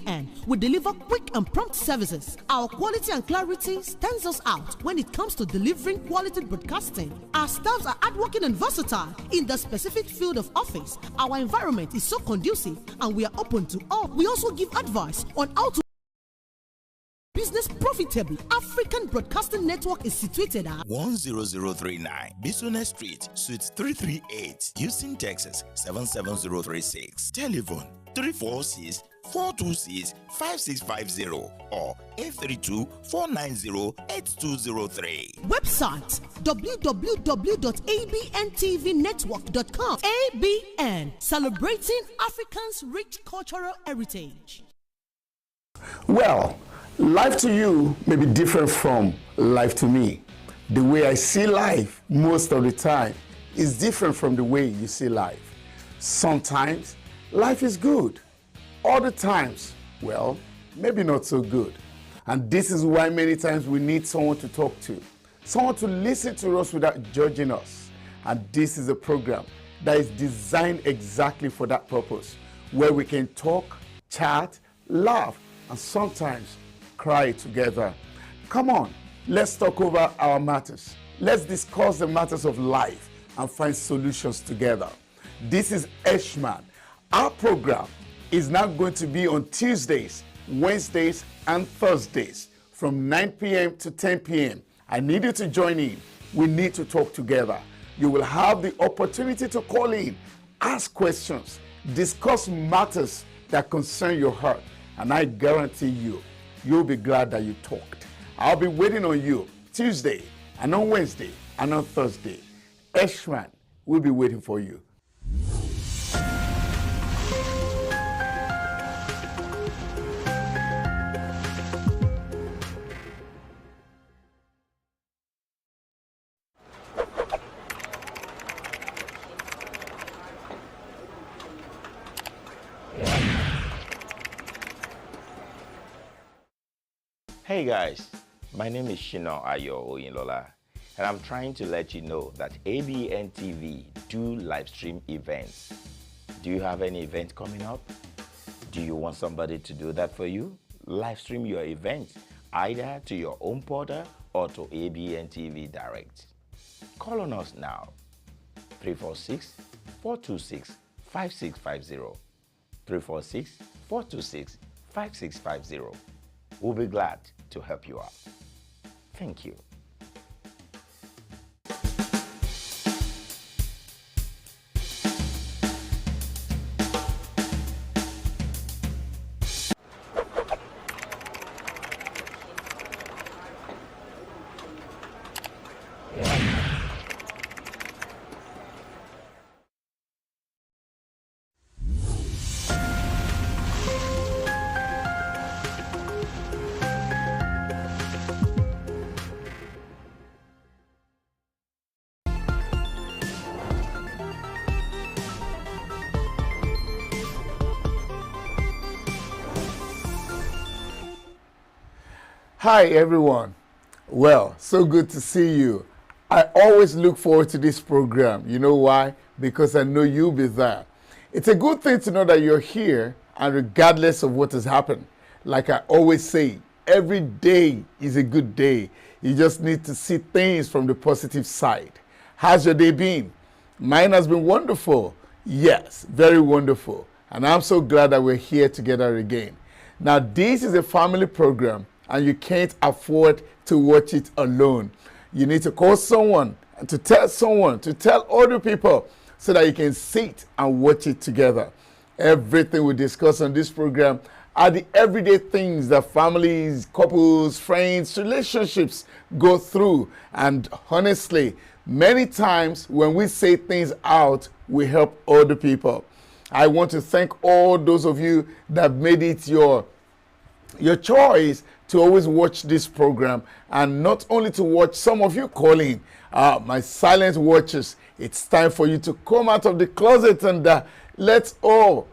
ABN, we deliver quick and prompt services. Our quality and clarity stands us out when it comes to delivering quality broadcasting. Our staffs are hardworking and versatile in the specific field of office. Our environment is so conducive and we are open to all. We also give advice on how to business profitably. African Broadcasting Network is situated at 10039 Bisonet Street, Suite 338, Houston, Texas 77036. Telephone 346-426-5650 or 832-490-8203. Website www.abntvnetwork.com. ABN, celebrating Africans' rich cultural heritage. Well, life to you may be different from life to me. The way I see life most of the time is different from the way you see life. Sometimes life is good. Other times, well, maybe not so good. And this is why many times we need someone to talk to, someone to listen to us without judging us. And this is a program that is designed exactly for that purpose, where we can talk, chat, laugh, and sometimes cry together. Come on, let's talk over our matters. Let's discuss the matters of life and find solutions together. This is Eshman. Our program is now going to be on Tuesdays, Wednesdays, and Thursdays from 9 p.m. to 10 p.m. I need you to join in. We need to talk together. You will have the opportunity to call in, ask questions, discuss matters that concern your heart, and I guarantee you'll be glad that you talked. I'll be waiting on you Tuesday and on Wednesday and on Thursday. Eshman will be waiting for you. Hey guys, my name is Shino Ayo Oyinlola, and I'm trying to let you know that ABN TV do live stream events. Do you have any event coming up? Do you want somebody to do that for you? Live stream your event either to your own portal or to ABN TV Direct. Call on us now, 346-426-5650, 346-426-5650. We'll be glad to help you out. Thank you. Hi everyone. Well, so good to see you. I always look forward to this program. You know why? Because I know you'll be there. It's a good thing to know that you're here, and regardless of what has happened, like I always say, every day is a good day. You just need to see things from the positive side. How's your day been? Mine has been wonderful. Yes, very wonderful. And I'm so glad that we're here together again. Now, this is a family program, and you can't afford to watch it alone. You need to call someone, to tell other people, so that you can sit and watch it together. Everything we discuss on this program are the everyday things that families, couples, friends, relationships go through. And honestly, many times when we say things out, we help other people. I want to thank all those of you that made it your choice to always watch this program, and not only to watch, some of you calling, my silent watchers. It's time for you to come out of the closet and let's all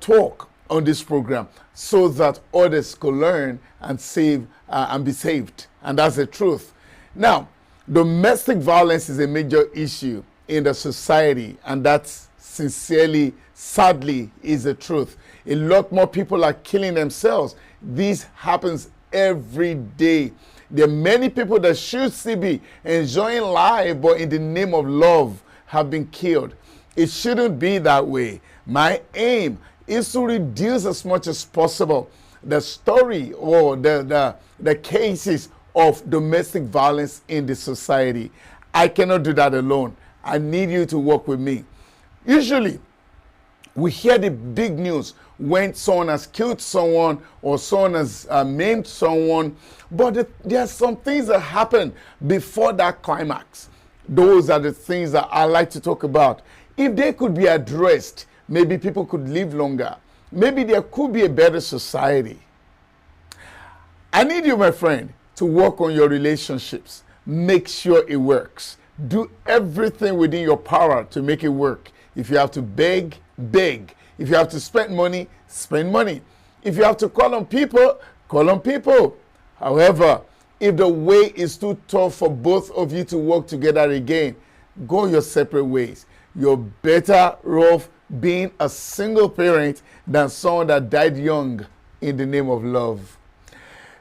talk on this program so that others could learn and save and be saved. And that's the truth. Now, domestic violence is a major issue in the society, and that's sincerely sadly, is the truth. A lot more people are killing themselves. This happens every day. There are many people that should still be enjoying life, but in the name of love have been killed. It shouldn't be that way. My aim is to reduce as much as possible the story or the cases of domestic violence in the society. I cannot do that alone. I need you to work with me. Usually, we hear the big news when someone has killed someone or someone has maimed someone, but there are some things that happen before that climax. Those are the things that I like to talk about. If they could be addressed, maybe people could live longer. Maybe there could be a better society. I need you, my friend, to work on your relationships. Make sure it works. Do everything within your power to make it work. If you have to beg, beg. If you have to spend money, spend money. If you have to call on people, call on people. However, if the way is too tough for both of you to work together again, go your separate ways. You're better off being a single parent than someone that died young in the name of love.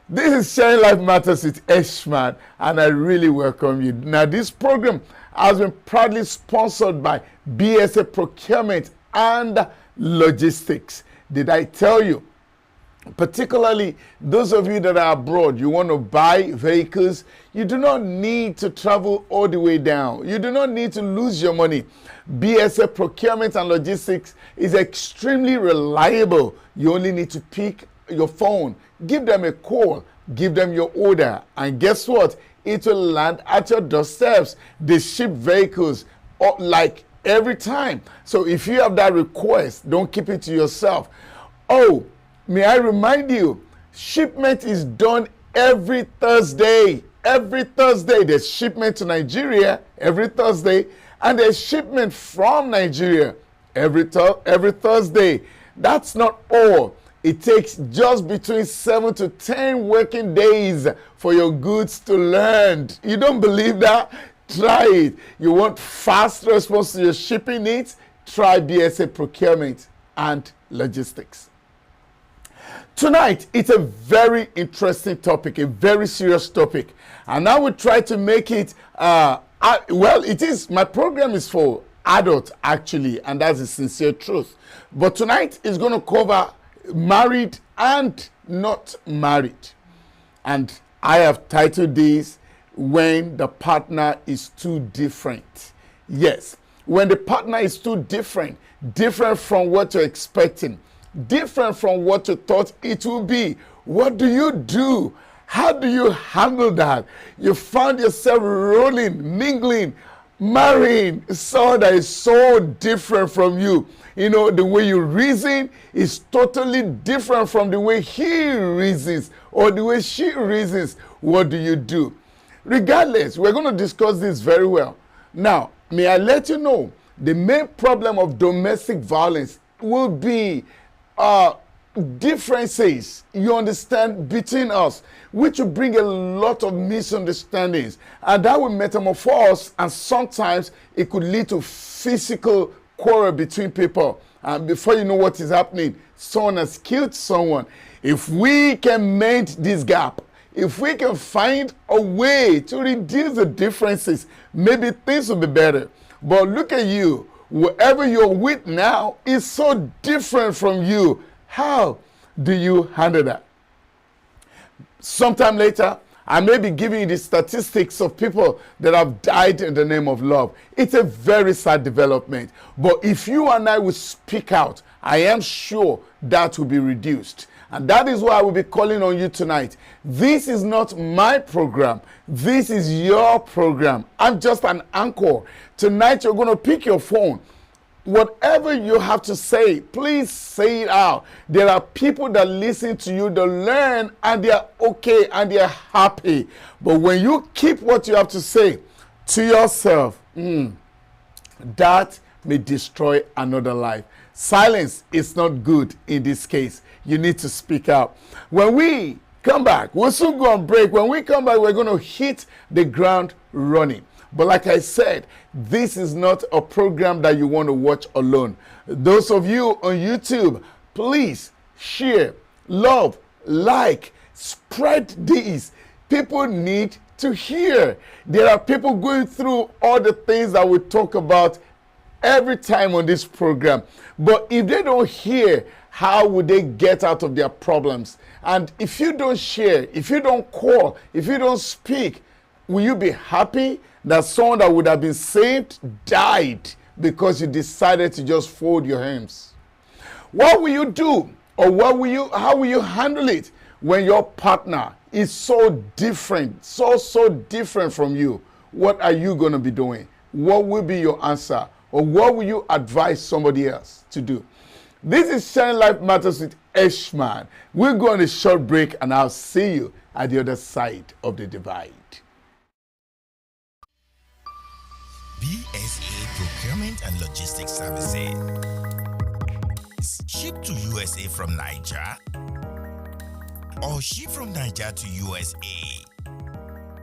This is Sharing Life Matters with Eshman, and I really welcome you. Now, this program has been proudly sponsored by BSA Procurement and Logistics. Did I tell you? Particularly those of you that are abroad, you want to buy vehicles, you do not need to travel all the way down. You do not need to lose your money. BSA Procurement and Logistics is extremely reliable. You only need to pick your phone, give them a call, give them your order, and guess what? It will land at your doorsteps. They ship vehicles like every time. So if you have that request, don't keep it to yourself. Oh, may I remind you, shipment is done every Thursday. Every Thursday, there's shipment to Nigeria every Thursday, and there's shipment from Nigeria every Thursday. That's not all. It takes just between 7 to 10 working days for your goods to land. You don't believe that? Try it. You want fast response to your shipping needs? Try BSA Procurement and Logistics. Tonight, it's a very interesting topic, a very serious topic. And I will try to make it, it is, my program is for adults actually, and that's the sincere truth. But tonight is going to cover married and not married. And I have titled this, When the Partner is Too Different. Yes, when the partner is too different from what you're expecting, different from what you thought it would be. What do you do? How do you handle that? You found yourself rolling, mingling, marrying someone that is so different from you. You know, the way you reason is totally different from the way he reasons or the way she reasons. What do you do? Regardless, we're going to discuss this very well. Now, may I let you know, the main problem of domestic violence will be differences, you understand, between us, which will bring a lot of misunderstandings. And that will metamorphose, and sometimes it could lead to physical quarrel between people. And before you know what is happening, someone has killed someone. If we can mend this gap, if we can find a way to reduce the differences, maybe things will be better. But look at you. Whoever you're with now is so different from you. How do you handle that? Sometime later, I may be giving you the statistics of people that have died in the name of love. It's a very sad development. But if you and I will speak out, I am sure that will be reduced. And that is why I will be calling on you tonight. This is not my program. This is your program. I'm just an anchor. Tonight you're going to pick your phone. Whatever you have to say, please say it out. There are people that listen to you, that learn, and they are okay, and they are happy. But when you keep what you have to say to yourself, that may destroy another life. Silence is not good in this case. You need to speak out. When we come back, we'll soon go on break. When we come back, we're going to hit the ground running. But like I said, this is not a program that you want to watch alone. Those of you on YouTube, please share, love, like, spread these. People need to hear. There are people going through all the things that we talk about every time on this program. But if they don't hear, how would they get out of their problems? And if you don't share, if you don't call, if you don't speak, will you be happy that someone that would have been saved died because you decided to just fold your hands? What will you do? Or how will you handle it when your partner is so different, so different from you? What are you going to be doing? What will be your answer? Or what will you advise somebody else to do? This is Sharing Life Matters with Eshman. We'll go on a short break and I'll see you at the other side of the divide. BSA Procurement and Logistics Services. Ship to USA from Niger, or ship from Niger to USA,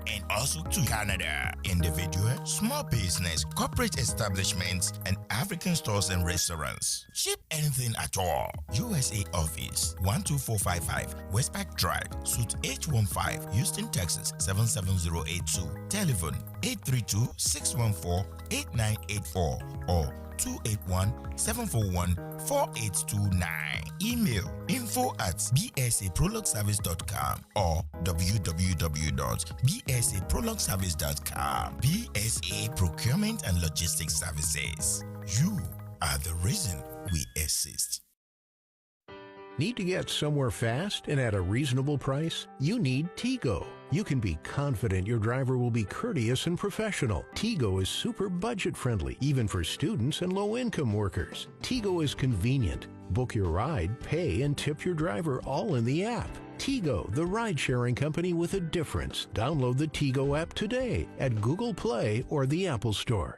and also to Canada. Individual, small business, corporate establishments, and African stores and restaurants. Ship anything at all. USA office 12455 Westpac Drive, Suite H15, Houston, Texas 77082. Telephone 832-614-8984 or 281-741-4829. Email info@bsaprologservice.com or www.bsaprologservice.com. BSA Procurement and Logistics Services. You are the reason we exist. Need to get somewhere fast and at a reasonable price? You need Tigo. You can be confident your driver will be courteous and professional. Tigo is super budget friendly, even for students and low-income workers. Tigo is convenient. Book your ride, pay, and tip your driver all in the app. Tigo, the ride-sharing company with a difference. Download the Tigo app today at Google Play or the Apple Store.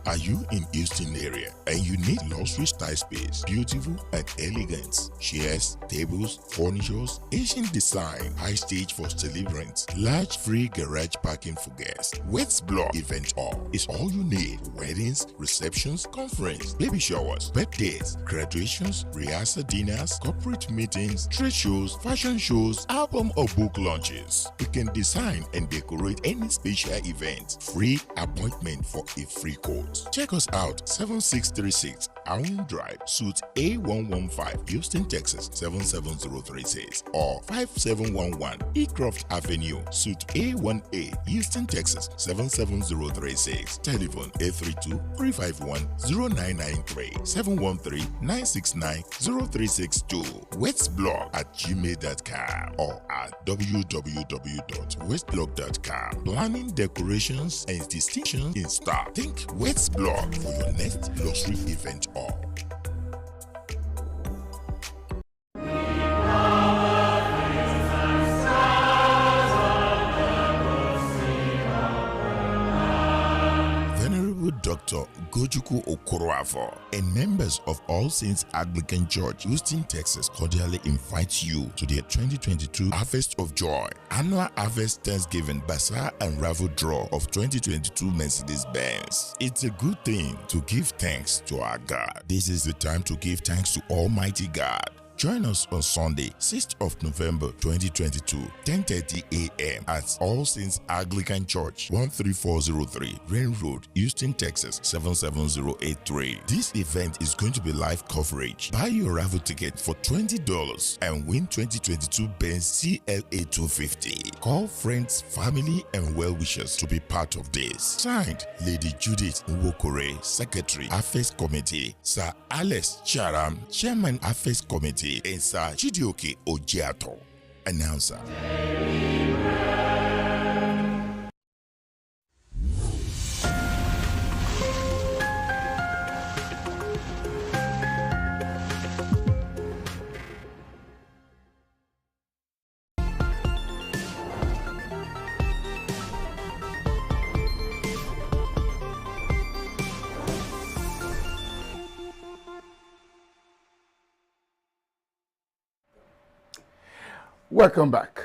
Are you in Houston area and you need luxury style space, beautiful and elegant? Chairs, tables, furnitures, Asian design, high stage for celebrants, large free garage parking for guests. Wets Block Event Hall is all you need. Weddings, receptions, conference, baby showers, birthdays, graduations, rehearsal dinners, corporate meetings, trade shows, fashion shows, album or book launches. We can design and decorate any special event. Free appointment for a free quote. Check us out, 7636 Allen Drive, Suite A115, Houston, Texas 77036 or 5711 Ecroft Avenue, Suite A1A, Houston, Texas 77036. Telephone 832-351-0993 713-969-0362. westblog@gmail.com or at www.westblog.com. Planning, decorations, and distinctions in stock. Think West Blog for your next luxury event hall. Venerable Dr. Gojuku Okoroafo and members of All Saints Anglican Church, Houston, Texas, cordially invite you to their 2022 Harvest of Joy Annual Harvest Thanksgiving Bazaar and Raffle Draw of 2022 Mercedes-Benz. It's a good thing to give thanks to our God. This is the time to give thanks to Almighty God. Join us on Sunday, 6th of November 2022, 10:30 a.m. at All Saints Anglican Church, 13403 Rain Road, Houston, Texas 77083. This event is going to be live coverage. Buy your raffle ticket for $20 and win 2022 Benz CLA 250. Call friends, family, and well-wishers to be part of this. Signed, Lady Judith Nwokore, Secretary, Affairs Committee, Sir Alex Charam, Chairman, Affairs Committee, and Sir Chidioke Ojiato, Announcer. Welcome back.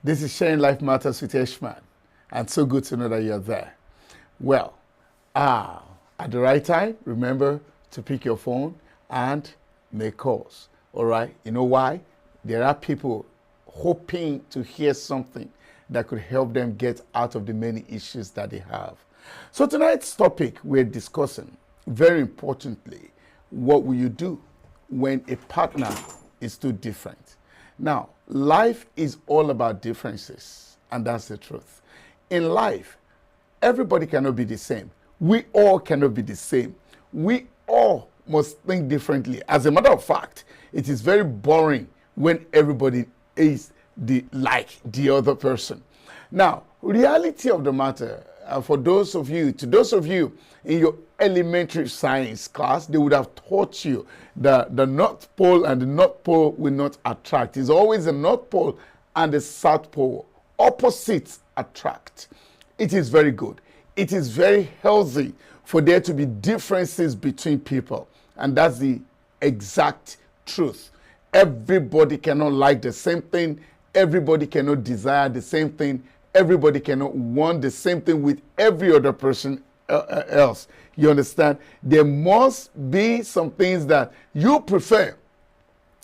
This is Sharing Life Matters with Eshman. And so good to know that you're there. Well, at the right time, remember to pick your phone and make calls. All right? You know why? There are people hoping to hear something that could help them get out of the many issues that they have. So tonight's topic we're discussing, very importantly, what will you do when a partner is too different? Now, life is all about differences, and that's the truth. In life, everybody cannot be the same. We all cannot be the same. We all must think differently. As a matter of fact, it is very boring when everybody is like the other person. Now, reality of the matter, to those of you in your elementary science class, they would have taught you that the North Pole and the North Pole will not attract. It's always the North Pole and the South Pole. Opposites attract. It is very good. It is very healthy for there to be differences between people. And that's the exact truth. Everybody cannot like the same thing. Everybody cannot desire the same thing. Everybody cannot want the same thing with every other person else. You understand? There must be some things that you prefer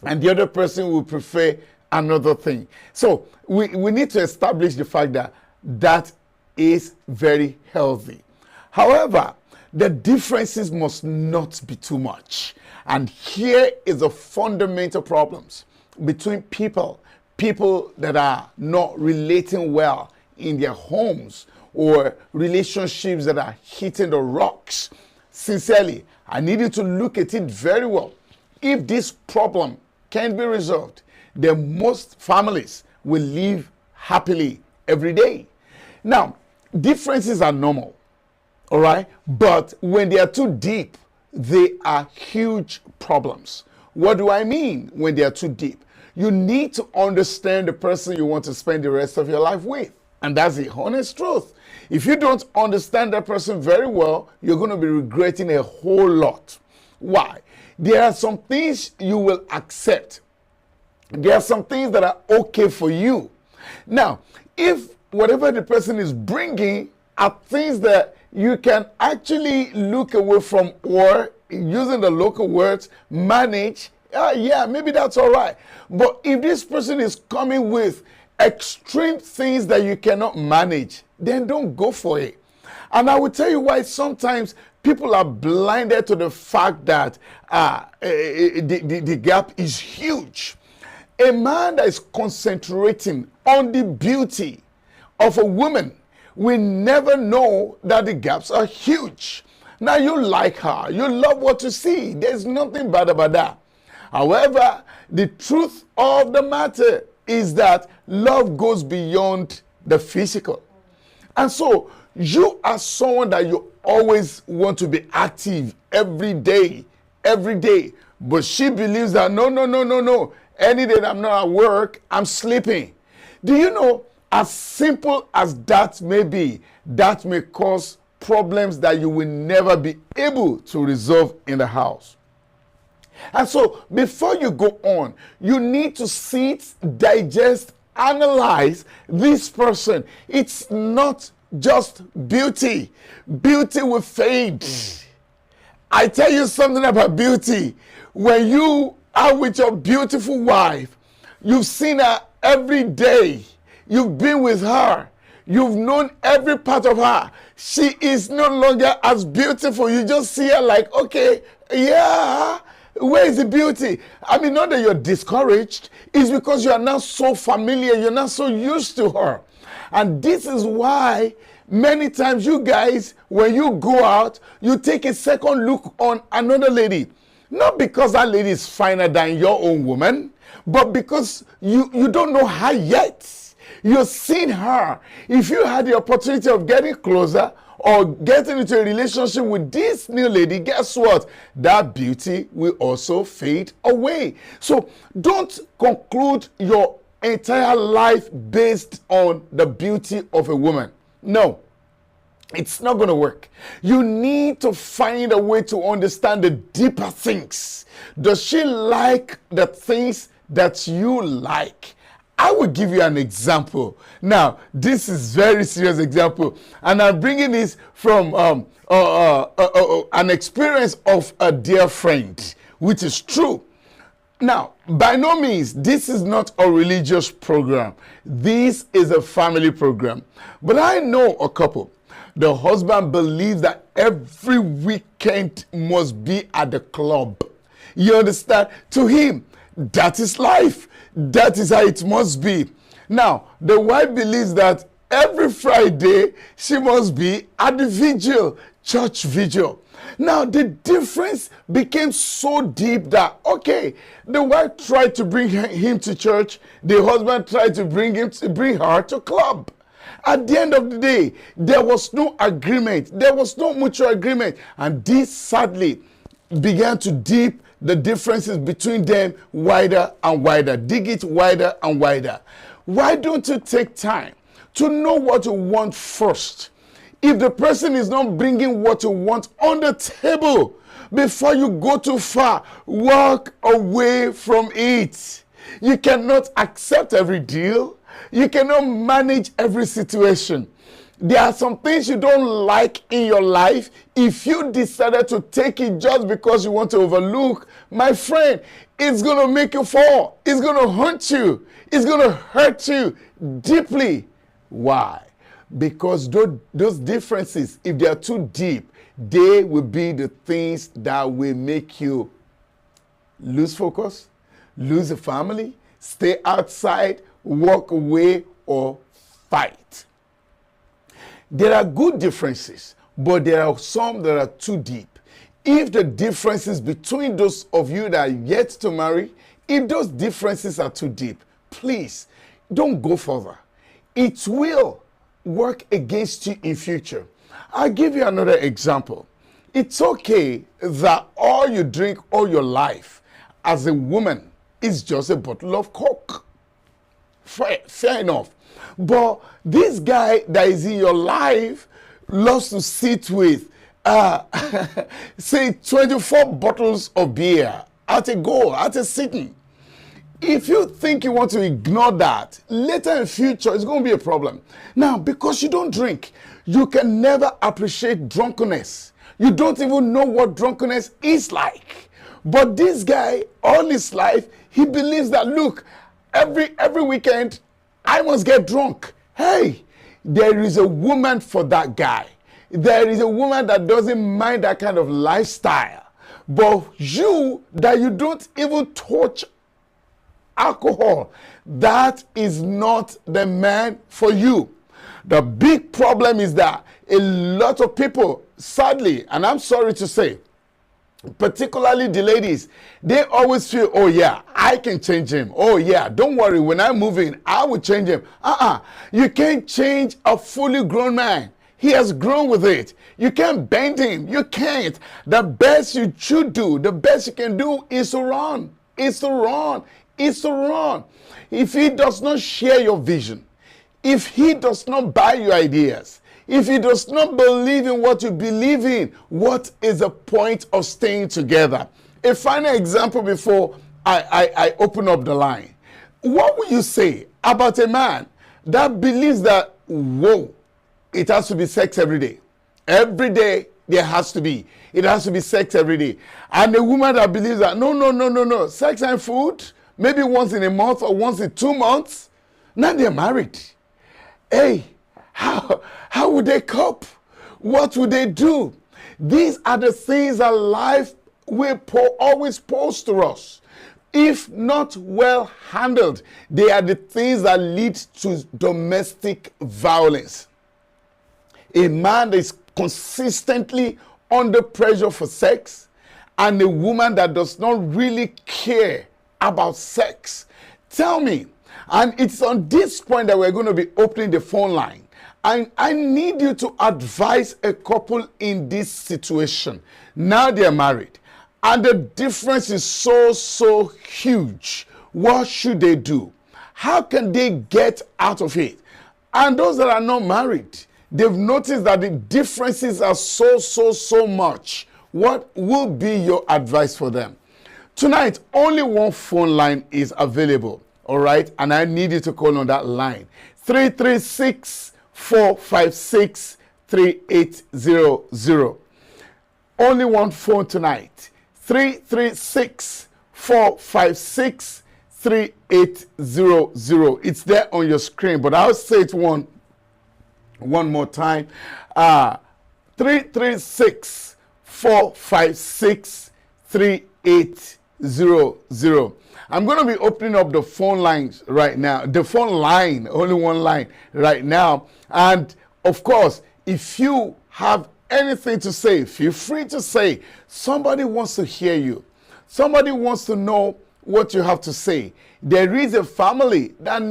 and the other person will prefer another thing. So we need to establish the fact that that is very healthy. However, the differences must not be too much. And here is the fundamental problems between people that are not relating well in their homes, or relationships that are hitting the rocks. Sincerely, I need you to look at it very well. If this problem can be resolved, then most families will live happily every day. Now, differences are normal, all right? But when they are too deep, they are huge problems. What do I mean when they are too deep? You need to understand the person you want to spend the rest of your life with. And that's the honest truth. If you don't understand that person very well, you're going to be regretting a whole lot. Why? There are some things you will accept. There are some things that are okay for you. Now, if whatever the person is bringing are things that you can actually look away from, or using the local words, manage, yeah, maybe that's all right. But if this person is coming with extreme things that you cannot manage, then don't go for it. And I will tell you why sometimes people are blinded to the fact that the gap is huge. A man that is concentrating on the beauty of a woman will never know that the gaps are huge. Now, you like her, you love what you see. There's nothing bad about that. However, the truth of the matter is that love goes beyond the physical. And so you are someone that you always want to be active every day. But she believes that no. Any day that I'm not at work, I'm sleeping. Do you know, as simple as that may be, that may cause problems that you will never be able to resolve in the house. And so before you go on, you need to sit, digest, analyze this person. It's not just beauty. Beauty will fade. I tell you something about beauty. When you are with your beautiful wife, you've seen her every day. You've been with her. You've known every part of her. She is no longer as beautiful. You just see her like, okay, yeah, where is the beauty? I mean, not that you're discouraged. It's because you are now so familiar. You're not so used to her. And this is why many times you guys, when you go out, you take a second look on another lady. Not because that lady is finer than your own woman, but because you don't know her yet. You've seen her. If you had the opportunity of getting closer or getting into a relationship with this new lady, guess what? That beauty will also fade away. So don't conclude your entire life based on the beauty of a woman. No, it's not going to work. You need to find a way to understand the deeper things. Does she like the things that you like? I will give you an example. Now, this is very serious example, and I'm bringing this from an experience of a dear friend, which is true. Now, by no means, this is not a religious program. This is a family program. But I know a couple. The husband believes that every weekend must be at the club. You understand? To him, that is life. That is how it must be. Now, the wife believes that every Friday she must be at the vigil, church vigil. Now, the difference became so deep that, okay, the wife tried to bring him to church. The husband tried to bring her to club. At the end of the day, there was no agreement. There was no mutual agreement. And this sadly began to deep the differences between them wider and wider. Dig it wider and wider. Why don't you take time to know what you want first? If the person is not bringing what you want on the table, before you go too far, walk away from it. You cannot accept every deal. You cannot manage every situation. There are some things you don't like in your life. If you decided to take it just because you want to overlook, my friend, it's going to make you fall. It's going to haunt you. It's going to hurt you deeply. Why? Because those differences, if they are too deep, they will be the things that will make you lose focus, lose a family, stay outside, walk away, or fight. There are good differences, but there are some that are too deep. If the differences between those of you that are yet to marry, if those differences are too deep, please don't go further. It will work against you in future. I'll give you another example. It's okay that all you drink all your life as a woman is just a bottle of Coke. Fair enough. But this guy that is in your life loves to sit with, say, 24 bottles of beer at a go, at a sitting. If you think you want to ignore that, later in future, it's going to be a problem. Now, because you don't drink, you can never appreciate drunkenness. You don't even know what drunkenness is like. But this guy, all his life, he believes that, look, every weekend, I must get drunk. Hey, there is a woman for that guy. There is a woman that doesn't mind that kind of lifestyle. But you, that you don't even touch alcohol, that is not the man for you. The big problem is that a lot of people, sadly, and I'm sorry to say, particularly the ladies, they always feel, oh yeah, I can change him. Oh yeah, don't worry, when I move in, I will change him. You can't change a fully grown man. He has grown with it. You can't bend him. You can't. The best you should do, the best you can do is to run. Is to run. Is to run. If he does not share your vision, if he does not buy your ideas, if he does not believe in what you believe in, what is the point of staying together? A final example before I open up the line. What will you say about a man that believes that, whoa, it has to be sex every day? Every day there has to be. It has to be sex every day. And a woman that believes that, no, sex and food, maybe once in a month or once in 2 months. Now they're married. Hey, how would they cope? What would they do? These are the things that life will always pose to us. If not well handled, they are the things that lead to domestic violence. A man that is consistently under pressure for sex and a woman that does not really care about sex. Tell me, and it's on this point that we're going to be opening the phone line. And I need you to advise a couple in this situation. Now they're married and the difference is so huge. What should they do? How can they get out of it? And those that are not married, they've noticed that the differences are so much. What will be your advice for them? Tonight, only one phone line is available. All right. And I need you to call on that line. 336-456-3800. Only one phone tonight. 336-456-3800. It's there on your screen, but I'll say it one more time. 336-456-3800. I'm going to be opening up the phone lines right now. The phone line, only one line right now. And of course, if you have anything to say, feel free to say. Somebody wants to hear you. Somebody wants to know what you have to say. There is a family that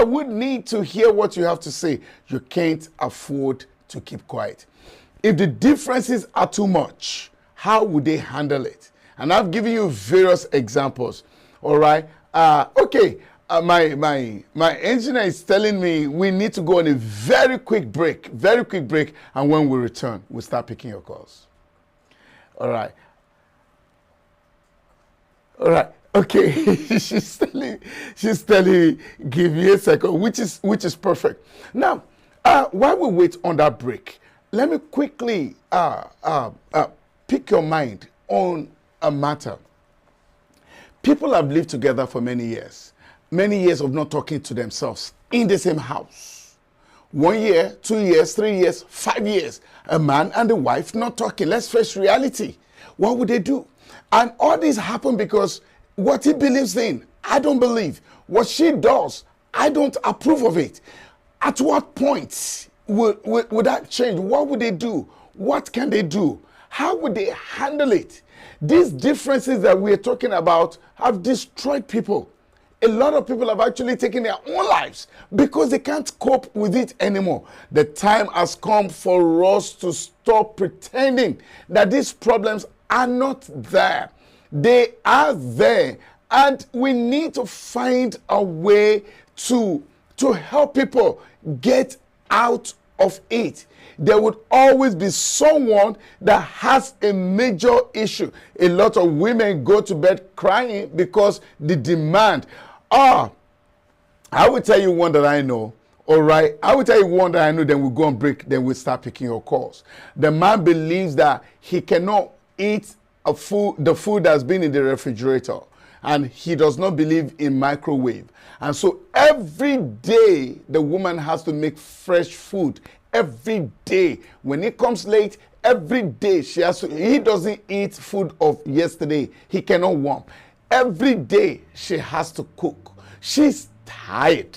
would need to hear what you have to say. You can't afford to keep quiet. If the differences are too much, how would they handle it? And I've given you various examples. All right. Okay. My engineer is telling me we need to go on a very quick break. And when we return, we'll start picking your calls. All right. Okay. she's telling me, give me a second, which is perfect. Now, while we wait on that break, let me quickly pick your mind on a matter. People have lived together for many years of not talking to themselves in the same house. 1 year, 2 years, 3 years, 5 years. A man and a wife not talking. Let's face reality. What would they do? And all this happened because what he believes in, I don't believe. What she does, I don't approve of it. At what point would that change? What would they do? What can they do? How would they handle it? These differences that we're talking about have destroyed people. A lot of people have actually taken their own lives because they can't cope with it anymore. The time has come for us to stop pretending that these problems are not there. They are there, and we need to find a way to help people get out of it. There would always be someone that has a major issue. A lot of women go to bed crying because the demand. I will tell you one that I know. All right. I will tell you one that I know, then we'll go on break, then we'll start picking your calls. The man believes that he cannot eat the food that's been in the refrigerator, and he does not believe in microwave. And so every day the woman has to make fresh food. Every day. When it comes late, every day she has to. He doesn't eat food of yesterday. He cannot warm. Every day she has to cook. She's tired.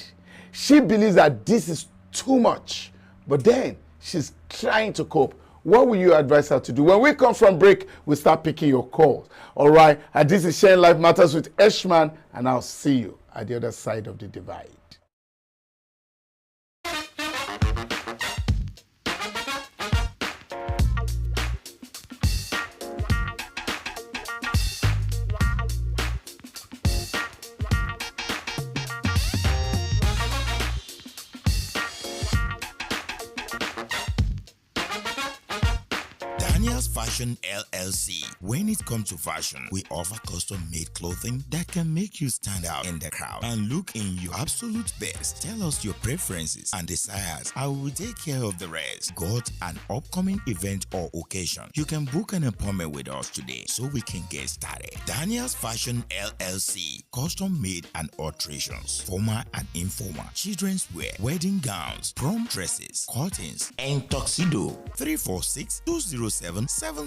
She believes that this is too much. But then she's trying to cope. What will you advise her to do? When we come from break, we start picking your calls. All right. And this is Sharing Life Matters with Eshman. And I'll see you at the other side of the divide. Fashion LLC. When it comes to fashion, we offer custom-made clothing that can make you stand out in the crowd and look in your absolute best. Tell us your preferences and desires. I will take care of the rest. Got an upcoming event or occasion? You can book an appointment with us today so we can get started. Daniel's Fashion LLC. Custom-made and alterations, formal and informal, children's wear, wedding gowns, prom dresses, curtains, and tuxedo. 346-207-7030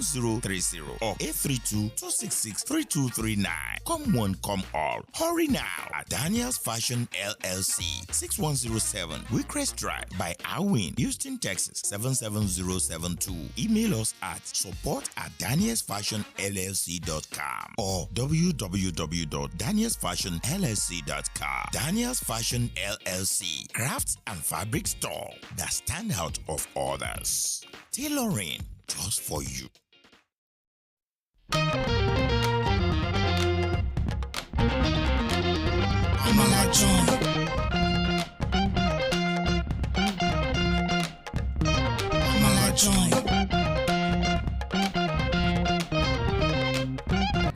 or 832-266-3239. Come one, come all. Hurry now at Daniel's Fashion LLC, 6107 Wickrest Drive by Alwyn, Houston, Texas 77072. Email us at support@danielsfashionllc.com or www.danielsfashionllc.com. Daniel's Fashion LLC, crafts and fabric store that stand out of others. Tailoring just for you.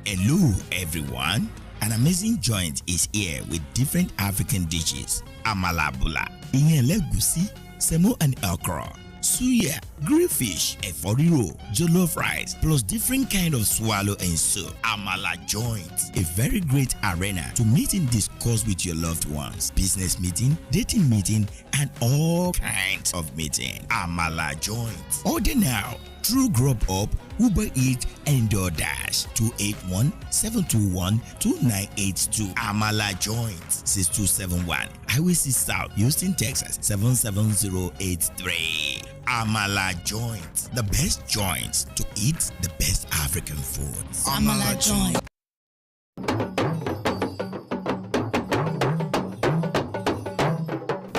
Hello everyone, An amazing joint is here with different African dishes. Amala bula, iyan legusi, semo and okra, suya, grilled fish, eforiro, jollof rice, plus different kind of swallow and soup. Amala joint, a very great arena to meet and discuss with your loved ones. Business meeting, dating meeting, and all kinds of meeting. Amala joint. Order now through Grubhub, Uber Eats, and DoorDash. 281-721-2982. Amala joint. 6271 Highway 6 South, Houston, Texas 77083. Amala joint. The best joints to eat the best African food. Amala joint.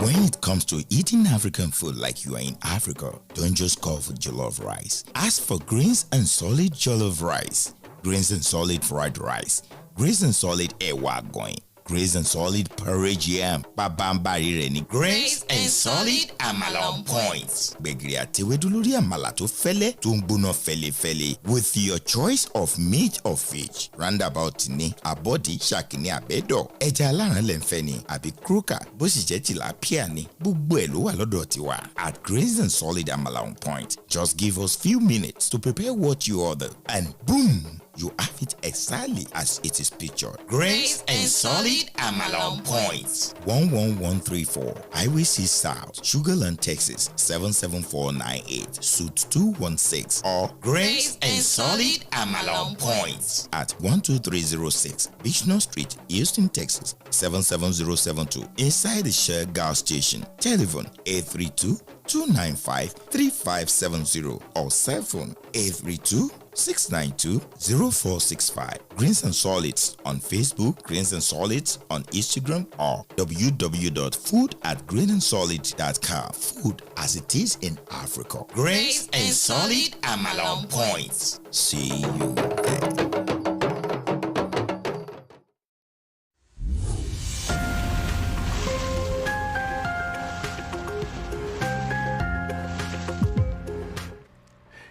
When it comes to eating African food like you are in Africa, don't just call for jollof rice. Ask for Greens and Solid jollof rice, Greens and Solid fried rice, Greens and Solid ewa going, Greens and Solid porridge yam, babambari reni, Greens and Solid amala on point. Begri atewedu lórí àmàlà tó fẹ́lẹ́ tó ń gbóná fẹ́lẹ́fẹ́lẹ́ with your choice of meat or fish. Roundabout ni, abọ́dí, ṣàkíní àbẹ́dọ̀, ẹja aláràn lẹ́nfẹ́ ni, àbí kúrúkà, bó sì jẹ́ tilapia ni, gbogbo ẹ̀ ló wà lọ́dọ̀ tiwa. At Greens and Solid amala on point, just give us few minutes to prepare what you order and boom! You have it exactly as it is pictured. Grace and Solid amala on point. 11134 Highway 6 South, Sugarland, Texas 77498, Suite 216, or Grace and Solid amala on point at 12306 Bichno Street, Houston, Texas 77072, inside the Shell gas station. Telephone 832-295-3570 or cell phone 832-692-0465. Greens and Solids on Facebook, Greens and Solids on Instagram, or www.food@greenandsolid.com. Food as it is in Africa. Greens and Solid amala on point. See you there.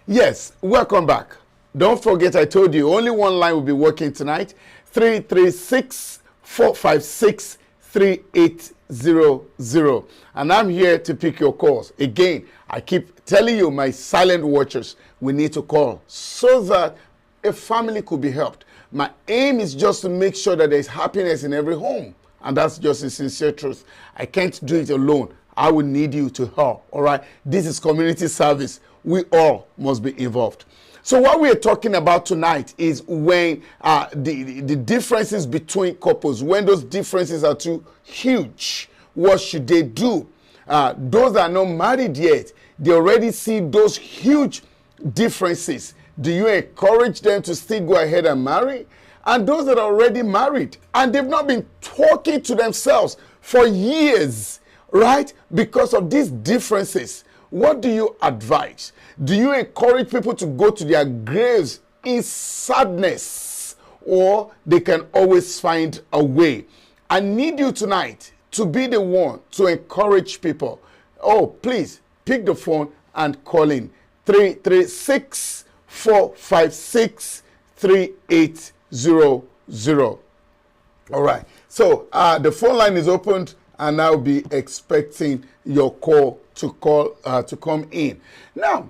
Yes, welcome back. Don't forget, I told you only one line will be working tonight. 336-456-3800. And I'm here to pick your calls. Again, I keep telling you, my silent watchers, we need to call so that a family could be helped. My aim is just to make sure that there's happiness in every home. And that's just a sincere truth. I can't do it alone. I will need you to help. All right. This is community service. We all must be involved. So what we are talking about tonight is when the differences between couples, when those differences are too huge, what should they do? Those that are not married yet, they already see those huge differences. Do you encourage them to still go ahead and marry? And those that are already married and they've not been talking to themselves for years, right? Because of these differences. What do you advise? Do you encourage people to go to their graves in sadness, or they can always find a way? I need you tonight to be the one to encourage people. Oh, please pick the phone and call in 336-456-3800. All right. So the phone line is opened, and I'll be expecting your call to come in. Now,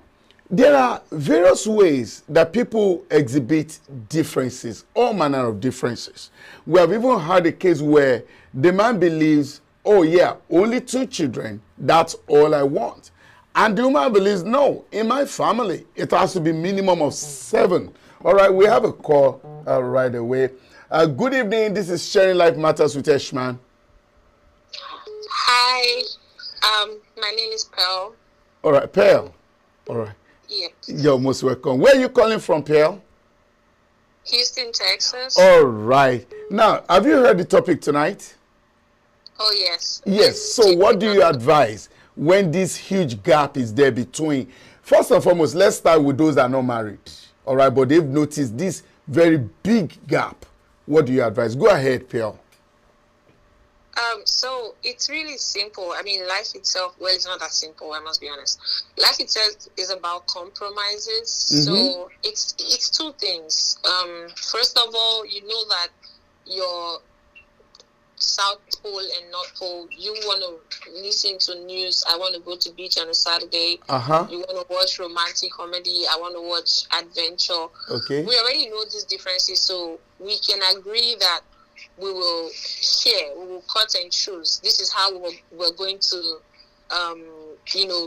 there are various ways that people exhibit differences, all manner of differences. We have even had a case where the man believes, oh yeah, only 2 children, that's all I want. And the woman believes, no, in my family, it has to be minimum of 7. All right, we have a call right away. Good evening, this is Sharing Life Matters with Eshman. Hi, my name is Pearl. All right, Pearl. All right. Yes. You're most welcome. Where are you calling from, Pearl? Houston, Texas. All right. Now, have you heard the topic tonight? Oh, yes. Yes. So what do you advise when this huge gap is there between? First and foremost, let's start with those that are not married. All right, but they've noticed this very big gap. What do you advise? Go ahead, Pearl. So it's really simple. I mean, life itself, well, it's not that simple, I must be honest. Life itself is about compromises. Mm-hmm. So it's 2 things. First of all, you know that your South Pole and North Pole. You want to listen to news. I want to go to beach on a Saturday. You want to watch romantic comedy. I want to watch adventure. Okay. We already know these differences, so we can agree that we will share. We will cut and choose. This is how we're going to,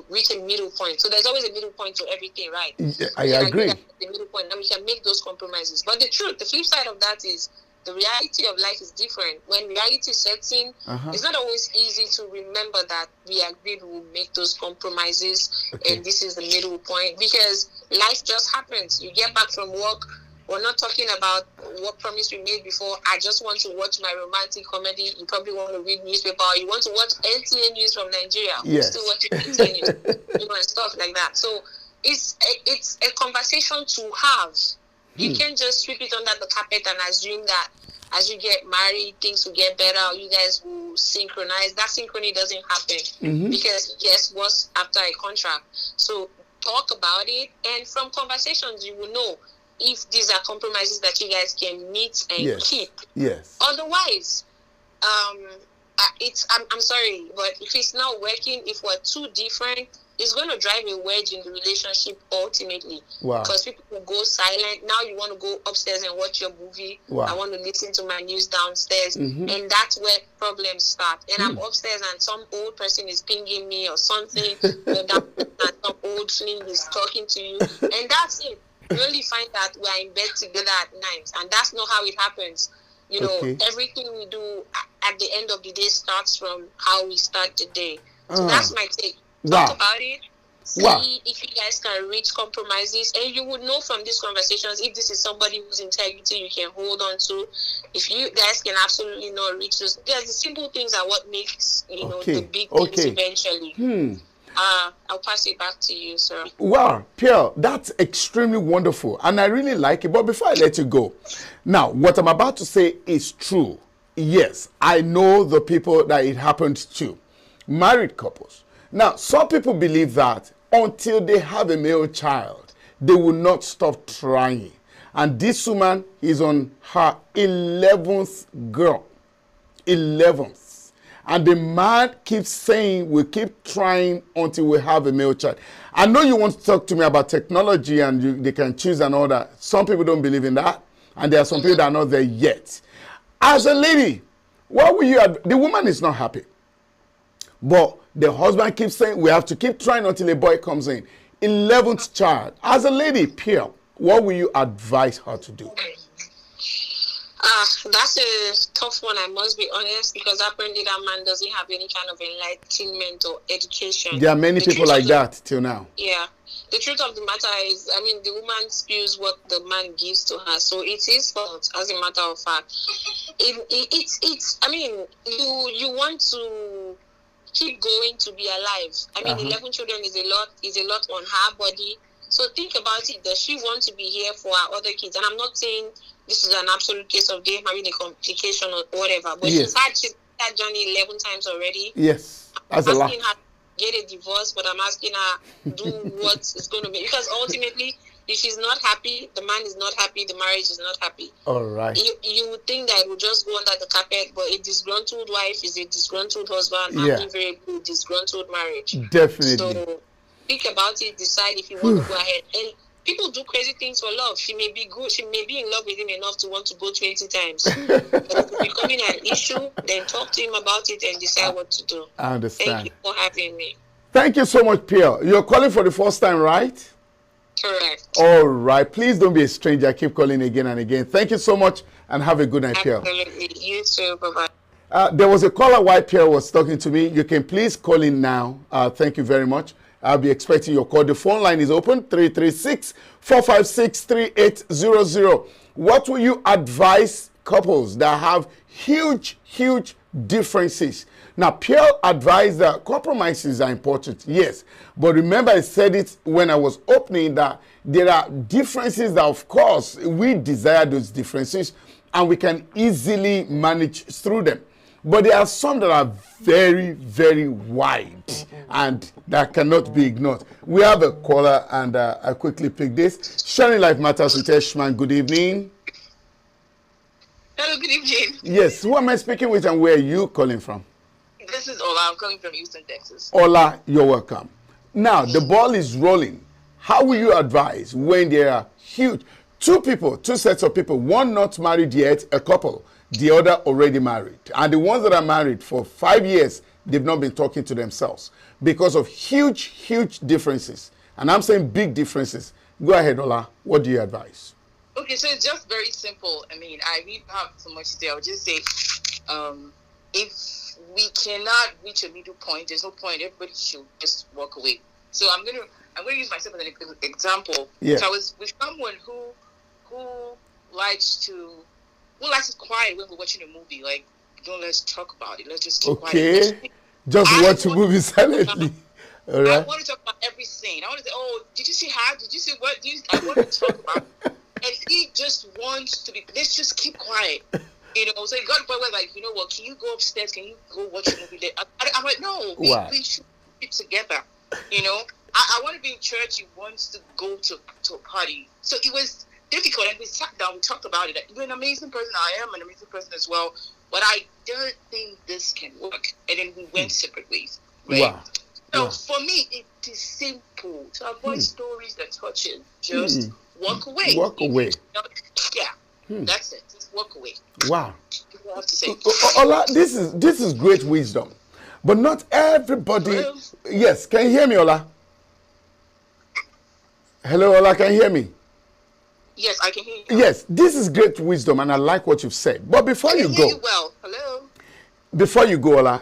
reach a middle point. So there's always a middle point to everything, right? Yeah, I agree. The middle point, and we can make those compromises. But the flip side of that is, the reality of life is different. When reality sets in, it's not always easy to remember that we agreed we will make those compromises, and this is the middle point, because life just happens. You get back from work, we're not talking about what promise we made before. I just want to watch my romantic comedy. You probably want to read newspaper, or you want to watch NTA news from Nigeria. Yes. Still watching NTA news, and stuff like that. So it's a conversation to have. You can't just sweep it under the carpet and assume that as you get married, things will get better, or you guys will synchronize. That synchrony doesn't happen because yes, what's after a contract. So talk about it, and from conversations, you will know if these are compromises that you guys can meet and keep. Yes. Otherwise, I'm sorry, but if it's not working, if we're too different, it's going to drive a wedge in the relationship ultimately. Wow. Because people will go silent. Now you want to go upstairs and watch your movie. Wow. I want to listen to my news downstairs. And that's where problems start. And I'm upstairs and some old person is pinging me or something. And some old fling is talking to you. And that's it. You only find that we're in bed together at night. And that's not how it happens. Everything we do at the end of the day starts from how we start the day. So that's my take. Talk about it. See if you guys can reach compromises, and you would know from these conversations if this is somebody whose integrity you can hold on to. If you guys can absolutely not reach those, because the simple things are what makes the big things eventually. I'll pass it back to you, sir. Wow, Pierre, that's extremely wonderful, and I really like it. But before I let you go, now what I'm about to say is true. Yes, I know the people that it happened to, married couples. Now, some people believe that until they have a male child, they will not stop trying. And this woman is on her 11th girl. 11th. And the man keeps saying, we'll keep trying until we have a male child. I know you want to talk to me about technology and they can choose and all that. Some people don't believe in that. And there are some people that are not there yet. As a lady, what will you... The woman is not happy. But the husband keeps saying, we have to keep trying until a boy comes in. 11th child. As a lady, Pierre, what will you advise her to do? That's a tough one, I must be honest, because apparently that man doesn't have any kind of enlightenment or education. There are many people like that till now. Yeah. The truth of the matter is, the woman spews what the man gives to her, so it's his fault, as a matter of fact. You want to keep going to be alive. 11 children is a lot on her body. So think about it. Does she want to be here for our other kids? And I'm not saying this is an absolute case of them having a complication or whatever, but she's had that journey 11 times already. Yes, that's a lot. I'm asking her to get a divorce, but I'm asking her do what is going to be, because ultimately, if she's not happy, the man is not happy, the marriage is not happy. All right. You would think that it would just go under the carpet, but a disgruntled wife is a disgruntled husband, and a very good disgruntled marriage. Definitely. So think about it, decide if you want to go ahead. And people do crazy things for love. She may be good, she may be in love with him enough to want to go 20 times. But if it's becoming an issue, then talk to him about it and decide what to do. I understand. Thank you for having me. Thank you so much, Pierre. You're calling for the first time, right? Correct. All right. Please don't be a stranger. Keep calling again and again. Thank you so much and have a good night, Pierre. Absolutely. You too. Bye-bye. There was a caller while Pierre was talking to me. You can please call in now. Thank you very much. I'll be expecting your call. The phone line is open, 336-456-3800. What will you advise couples that have huge differences? Now, Pierre advised that compromises are important, yes. But remember, I said it when I was opening that there are differences that, of course, we desire those differences and we can easily manage through them. But there are some that are very wide and that cannot be ignored. We have a caller and I quickly pick this. Sharing Life Matters with Eshman. Good evening. Good Hello, good evening. Yes, who am I speaking with and where are you calling from? This is Ola. I'm calling from Houston, Texas. Ola, you're welcome. Now, the ball is rolling. How will you advise when there are two sets of people, one not married yet, a couple, the other already married. And the ones that are married for 5 years, they've not been talking to themselves because of huge differences. And I'm saying big differences. Go ahead, Ola. What do you advise? Okay, so it's just very simple. I mean, I really don't have so much to say. I would just say, if we cannot reach a middle point, there's no point. Everybody should just walk away. So I'm gonna use myself as an example. Yeah. So I was with someone who likes to quiet when we're watching a movie. Like, don't let's talk about it. Let's just keep quiet. Okay. Just watch a movie silently. All right. I want to talk about every scene. I want to say, oh, did you see how? Did you see what? I want to talk about. And he just wants to be. Let's just keep quiet. You know, so he got to the point where, like, you know what? Can you go upstairs? Can you go watch a movie? I'm like, no, we should be together. You know, I want to be in church. He wants to go to a party. So it was difficult, and we sat down. We talked about it. You're an amazing person. I am an amazing person as well. But I don't think this can work. And then we went separate ways. Right? Wow. So for me, it is simple to avoid stories that touch you. Just walk away. Walk away. Yeah, that's it. Just walk away. Wow. You have to say. Ola, this is great wisdom, but not everybody. Hello? Yes, can you hear me, Ola? Hello, Ola, can you hear me? Yes, I can hear you. Yes, this is great wisdom, and I like what you've said. But before I you can go, hear you well. Hello. before you go, Ola,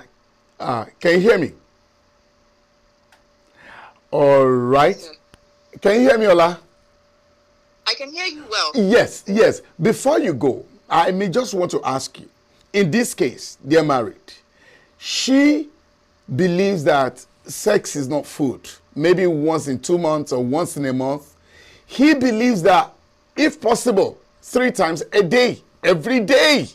can you hear me? All right. Can you hear me, Ola? I can hear you well. Yes. Before you go, I may just want to ask you. In this case, they're married. She believes that sex is not food. Maybe once in 2 months or once in a month. He believes that, if possible, 3 times a day, every day,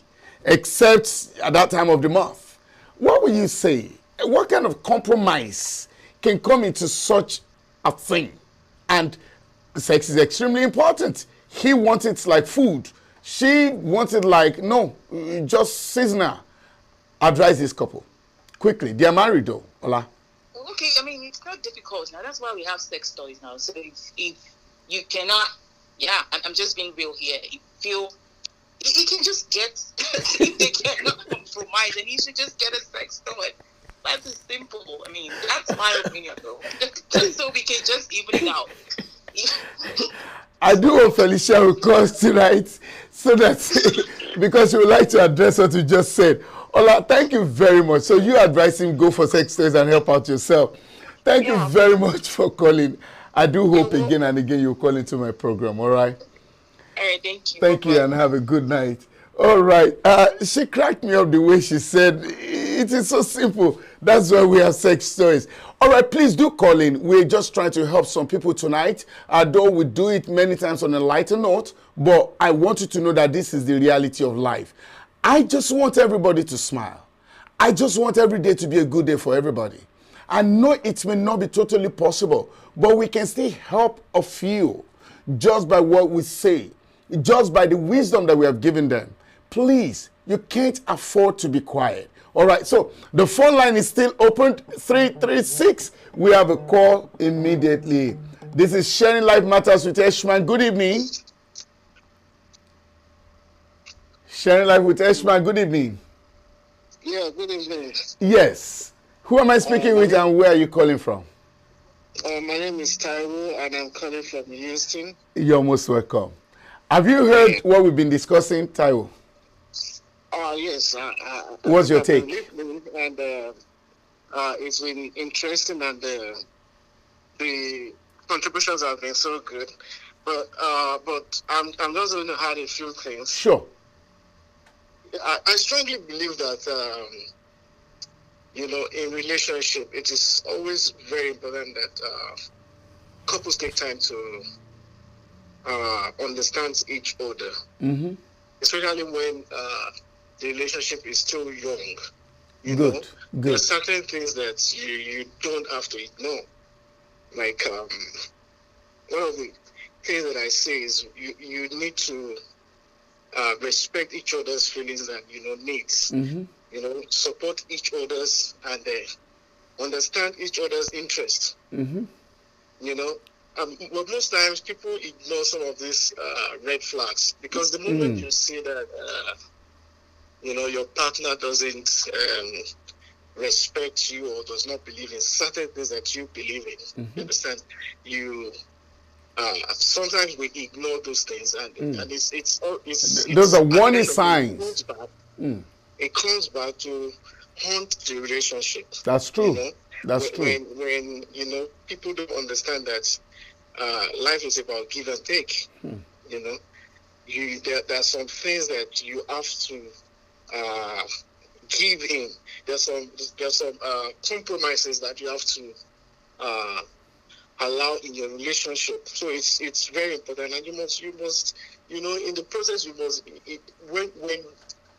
except at that time of the month. What will you say? What kind of compromise can come into such a thing? And sex is extremely important. He wants it like food. She wants it like, no, just seasonal. Advise this couple. Quickly. They are married though, Ola. Okay, I mean, it's not difficult now. That's why we have sex toys now. So if you cannot, I'm just being real here. If you can just get, if they cannot compromise, then you should just get a sex toy. That's simple. I mean, that's my opinion, though. Just so we can just even it out. I do hope Felicia will call tonight so that, because she would like to address what you just said. Ola, thank you very much. So you advise him go for sex toys and help out yourself. Thank you very much for calling. I do hope again and again you'll call into my program, all right? All right, thank you. Thank you and have a good night. All right. She cracked me up the way she said, it is so simple. That's why we have sex toys. All right, please do call in. We're just trying to help some people tonight. Though we do it many times on a lighter note, but I want you to know that this is the reality of life. I just want everybody to smile. I just want every day to be a good day for everybody. I know it may not be totally possible, but we can still help a few just by what we say, just by the wisdom that we have given them. Please, you can't afford to be quiet. All right, so the phone line is still open, 336. We have a call immediately. This is Sharing Life Matters with Eshman. Good evening. Sharing Life with Eshman. Good evening. Yeah, good evening. Yes. Who am I speaking with and where are you calling from? My name is Taiwo and I'm calling from Houston. You're most welcome. Have you heard what we've been discussing, Taiwo? Yes. What's your take? And it's been interesting and the contributions have been so good. But I'm just going to add a few things. Sure. I strongly believe that, in relationship, it is always very important that couples take time to understand each other. Mm-hmm. Especially when the relationship is still young. Good. There are certain things that you don't have to ignore. Like, one of the things that I say is you need to respect each other's feelings and, needs. Support each other's and understand each other's interests. But most times people ignore some of these red flags, because the moment you see that, your partner doesn't respect you or does not believe in certain things that you believe in, you understand? Sometimes we ignore those things, and it's those are warning signs. It comes back to haunt the relationship. That's true. That's true. When people don't understand that life is about give and take. There are some things that you have to give in. There's some compromises that you have to allow in your relationship. So it's very important, and you must in the process you must when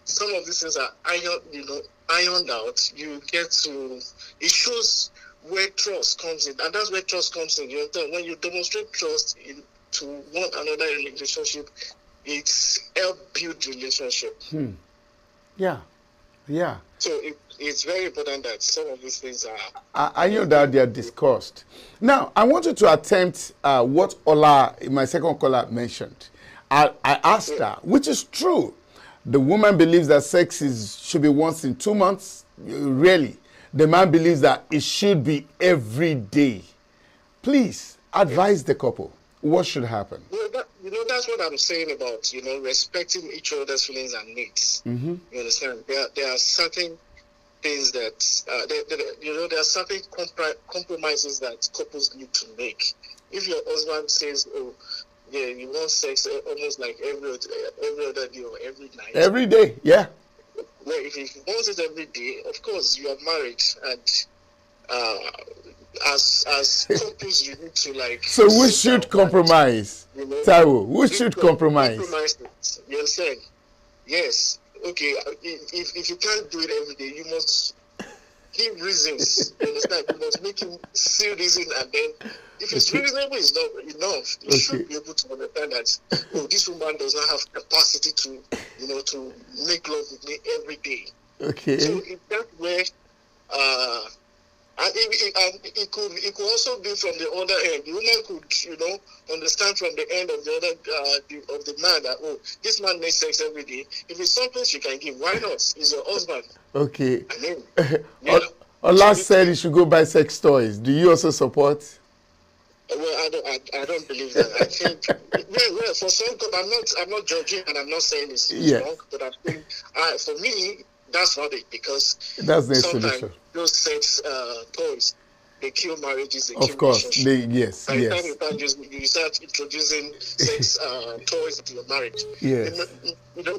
some of these things are ironed out, you get to, it shows where trust comes in, and that's where trust comes in. When you demonstrate trust to one another in a relationship, it's help build relationship. Yeah. So it's very important that some of these things are. I know that they are discussed. Now, I want you to attempt what Ola, my second caller, mentioned. I asked her, which is true. The woman believes that sex should be once in 2 months. Really. The man believes that it should be every day. Please advise the couple. What should happen? That's what I'm saying about, respecting each other's feelings and needs. You understand? There are certain things that, there are certain compromises that couples need to make. If your husband says, oh, yeah, you want sex almost like every other day or every night. Every day, yeah. Well, if he wants it every day, of course, you are married, and as couples, you need to So we should compromise, Taiwo. We should compromise. You understand? Yes. Okay. If you can't do it every day, you must give reasons. You understand? You must make him see reason, and then if it's reasonable, it's not enough. You should be able to understand that. Oh, this woman does not have capacity to, to make love with me every day. Okay. So if that's where, and it could also be from the other end. The woman could, understand from the end of the other of the man that, oh, this man needs sex every day. If it's something she can give, why not? He's your husband. Okay. Ola said you should go buy sex toys. Do you also support? Well, I don't believe that. I think well, for some, I'm not judging, and I'm not saying it's wrong, but I think for me, that's not it, because that's the sometimes solution. Those sex toys, they kill marriages. They of kill course, yes. By the time you start introducing sex toys into your marriage,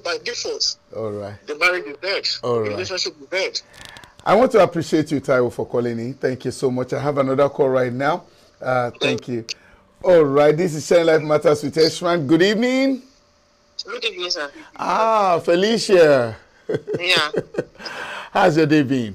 by default, all right, the marriage is dead. All the relationship is dead. I want to appreciate you, Taiwo, for calling in. Thank you so much. I have another call right now. Thank you. All right, this is Sharing Life Matters with Eshman. Good evening. Good evening, sir. Felicia. Yeah. How's your day been?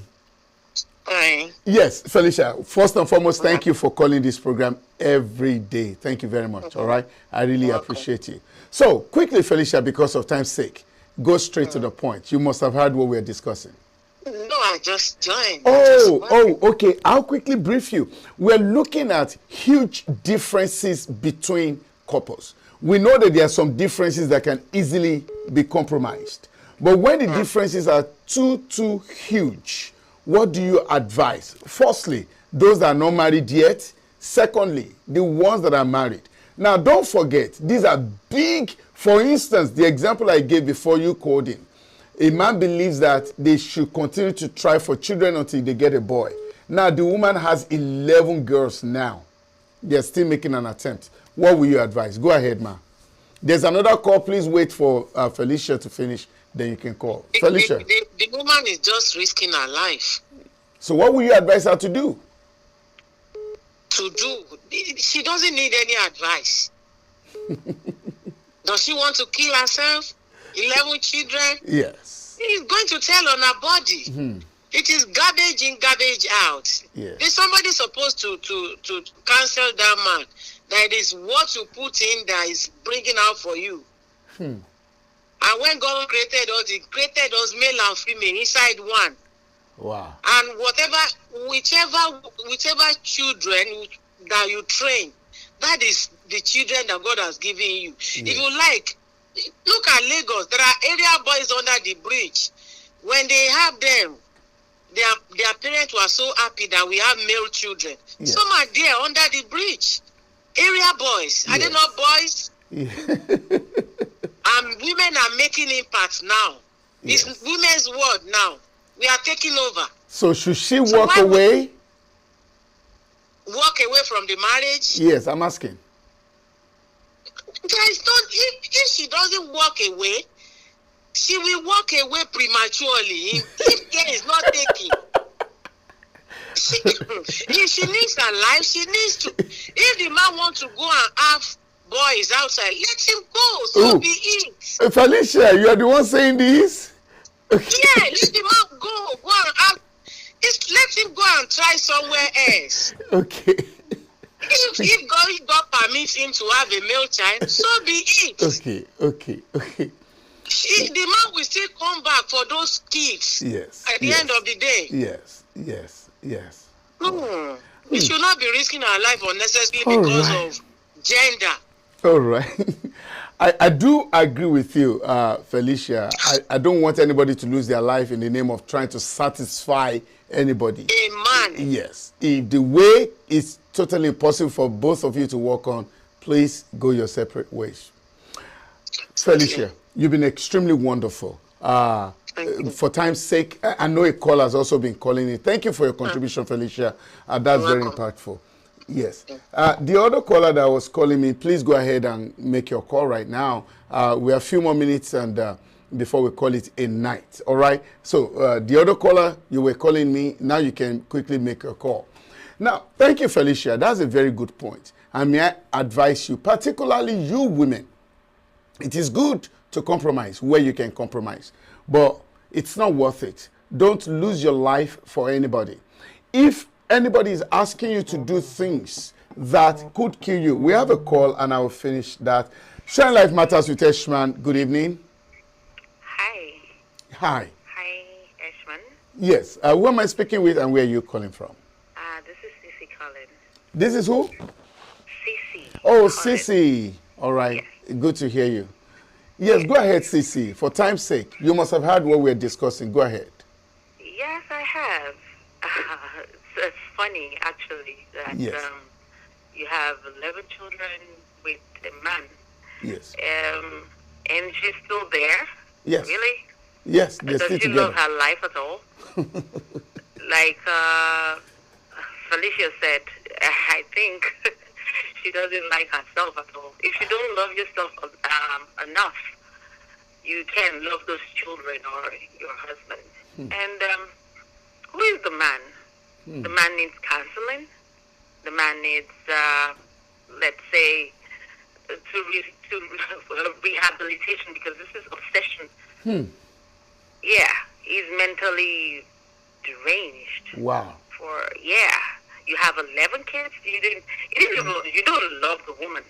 Fine. Yes, Felicia, first and foremost, thank you for calling this program every day. Thank you very much, all right? I really appreciate you. So, quickly, Felicia, because of time's sake, go straight to the point. You must have heard what we're discussing. No, I just joined. Okay. I'll quickly brief you. We're looking at huge differences between couples. We know that there are some differences that can easily be compromised. But when the differences are too huge, what do you advise? Firstly, those that are not married yet. Secondly, the ones that are married. Now, don't forget, these are big. For instance, the example I gave before you called in. A man believes that they should continue to try for children until they get a boy. Now, the woman has 11 girls now. They're still making an attempt. What will you advise? Go ahead, ma. There's another call. Please wait for Felicia to finish. Then you can call. Felicia. The woman is just risking her life. So what will you advise her to do? She doesn't need any advice. Does she want to kill herself? 11 children? Yes. It's going to tell on her body. It is garbage in, garbage out. Yes. Is somebody supposed to cancel that man? That is what you put in that is bringing out for you. And when God created us, He created us male and female inside one. Wow. And whichever children that you train, that is the children that God has given you. Yes. If you like, look at Lagos. There are area boys under the bridge. When they have them, their parents were so happy that we have male children. Yes. Some are there under the bridge. Area boys. Are they not boys? Yeah. And women are making impact now. Yes. It's women's world now. We are taking over. So should she walk away? Walk away from the marriage? Yes, I'm asking. Guys, if she doesn't walk away, she will walk away prematurely if care is not taken. If she needs her life, she needs to. If the man wants to go and have boys outside, let him go. So be it. Felicia, you are the one saying this? Yeah, let the man go and have. Let him go and try somewhere else. Okay. If God permits him to have a male child, so be it. Okay. The man will still come back for those kids. Yes. At the end of the day. Yes. We should not be risking our life unnecessarily because of gender. All right. I do agree with you, Felicia. I don't want anybody to lose their life in the name of trying to satisfy anybody. Amen. Yes. If the way is totally impossible for both of you to work on, please go your separate ways. Felicia, you've been extremely wonderful. For time's sake, I know a call has also been calling in. Thank you for your contribution, Felicia. That's very impactful. Yes. The other caller that was calling me, please go ahead and make your call right now. We have a few more minutes and before we call it a night. All right. So the other caller, you were calling me. Now you can quickly make a call. Now, thank you, Felicia. That's a very good point. And may I advise you, particularly you women, it is good to compromise where you can compromise, but it's not worth it. Don't lose your life for anybody. If anybody is asking you to do things that could kill you, we have a call and I will finish that. Sharing Life Matters with Eshman. Good evening. Hi. Hi, Eshman. Yes. Who am I speaking with and where are you calling from? This is Sissy calling. This is who? Sissy. Oh, Sissy. All right. Yes. Good to hear you. Yes, go ahead, Sissy. For time's sake, you must have heard what we're discussing. Go ahead. Yes, I have. It's funny, actually, that you have 11 children with a man. Yes. And she's still there? Yes. Really? Yes, they're Does still she together. love her life at all? Like Felicia said, I think she doesn't like herself at all. If you don't love yourself enough, you can love those children or your husband. And who is the man? The man needs counseling. The man needs, let's say, rehabilitation because this is obsession. Yeah, he's mentally deranged. Wow. You have 11 kids. You don't love the woman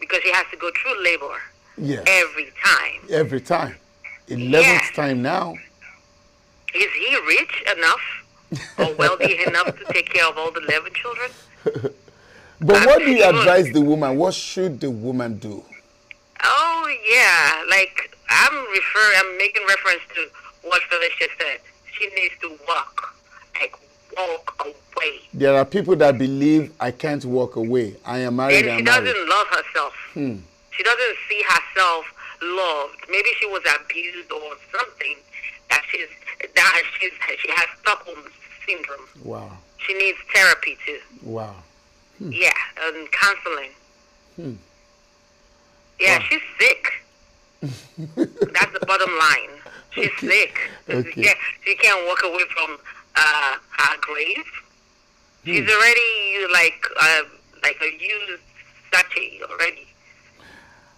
because she has to go through labor. Yes. Every time. Every time. 11th time now. Is he rich enough or wealthy enough to take care of all the 11 children? But what do you advise the woman? What should the woman do? Oh, yeah. Like, I'm making reference to what Felicia said. She needs to walk away. There are people that believe I can't walk away. I am married. And she doesn't love herself. She doesn't see herself loved. Maybe she was abused or something. She has Stockholm syndrome. Wow. She needs therapy too. Wow. Yeah, and counseling. Yeah, she's sick. That's the bottom line. She's sick. Okay. She can't walk away from her grave. She's already like a used statue already.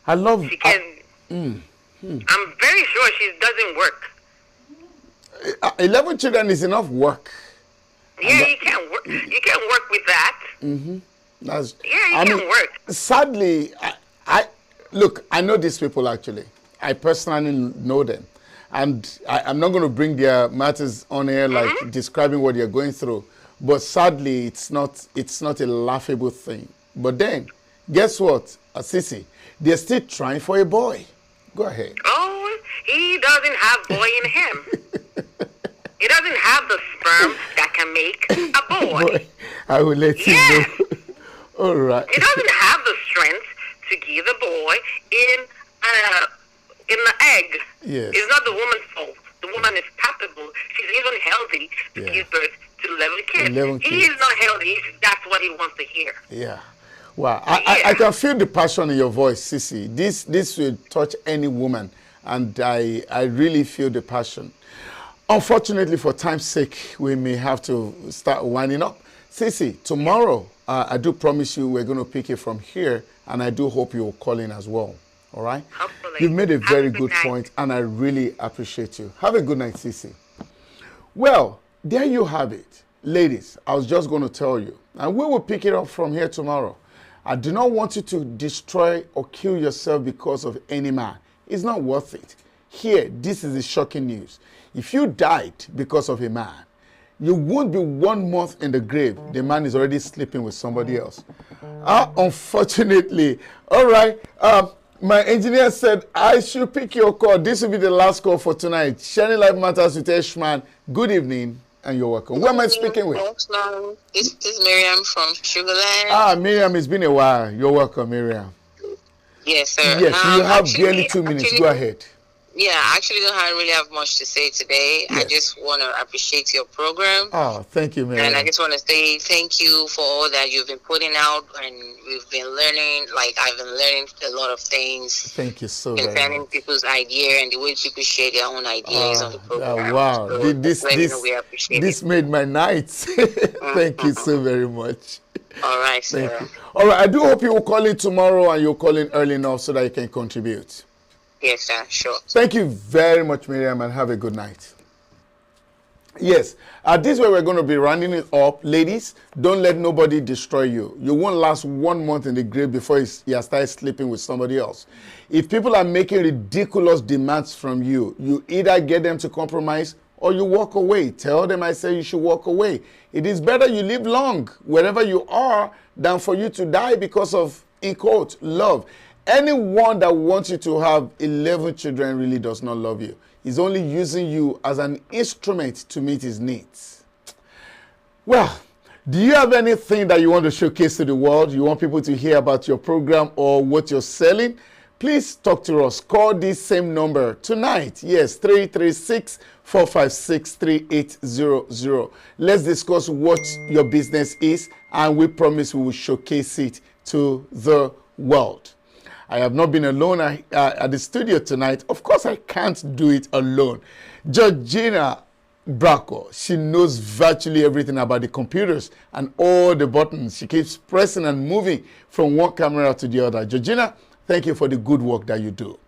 I love. She can. I'm very sure she doesn't work. 11 children is enough work. Yeah, you can work. You can work with that. You can work. Sadly, I look. I know these people actually. I personally know them. And I'm not going to bring their matters on air like describing what they're going through. But sadly, it's not a laughable thing. But then, guess what, Sissy? They're still trying for a boy. Go ahead. Oh, he doesn't have boy in him. He doesn't have the sperm that can make a boy. I will let you know. All right. He doesn't have the strength to give a boy in the egg. Yes. It's not the woman's fault. The woman is capable. She's even healthy to give birth to 11 kids. He is not healthy. That's what he wants to hear. Yeah. Wow. I can feel the passion in your voice, Sissy. This will touch any woman. And I really feel the passion. Unfortunately, for time's sake, we may have to start winding up. Sissy, tomorrow, I do promise you we're going to pick it from here. And I do hope you'll call in as well. All right? Hopefully. You've made a very good point, and I really appreciate you. Have a good night, Sissy. Well, there you have it. Ladies, I was just going to tell you, and we will pick it up from here tomorrow. I do not want you to destroy or kill yourself because of any man. It's not worth it. Here, this is the shocking news. If you died because of a man, you won't be 1 month in the grave. The man is already sleeping with somebody else. Unfortunately. All right. My engineer said I should pick your call. This will be the last call for tonight. Sharing Life Matters with Eshman. Good evening, and you're welcome. Who am I speaking with? This is Miriam from Sugarland. Miriam, it's been a while. You're welcome, Miriam. Yes, sir. Yes, you have barely 2 minutes. Go ahead. Yeah, I actually don't really have much to say today. Yes. I just want to appreciate your program. Oh, thank you, Miriam. And I just want to say thank you for all that you've been putting out, and we've been learning. Like, I've been learning a lot of things. Thank you so much. Concerning people's idea and the way people share their own ideas on the program. Wow, so this made my night. Thank you so very much. All right, sir. Thank you. All right, I do hope you will call in tomorrow and you'll call in early enough so that you can contribute. Yes, sir. Sure. Thank you very much, Miriam, and have a good night. Yes, this is where we're going to be rounding it up. Ladies, don't let nobody destroy you. You won't last 1 month in the grave before you start sleeping with somebody else. If people are making ridiculous demands from you, you either get them to compromise or you walk away. Tell them I say you should walk away. It is better you live long wherever you are than for you to die because of, in quote, love. Anyone that wants you to have 11 children really does not love you. He's only using you as an instrument to meet his needs. Well, do you have anything that you want to showcase to the world? You want people to hear about your program or what you're selling? Please talk to us. Call this same number tonight. Yes, 336-456-3800. Let's discuss what your business is, and we promise we will showcase it to the world. I have not been alone at the studio tonight. Of course, I can't do it alone. Georgina Bracco, she knows virtually everything about the computers and all the buttons. She keeps pressing and moving from one camera to the other. Georgina, thank you for the good work that you do.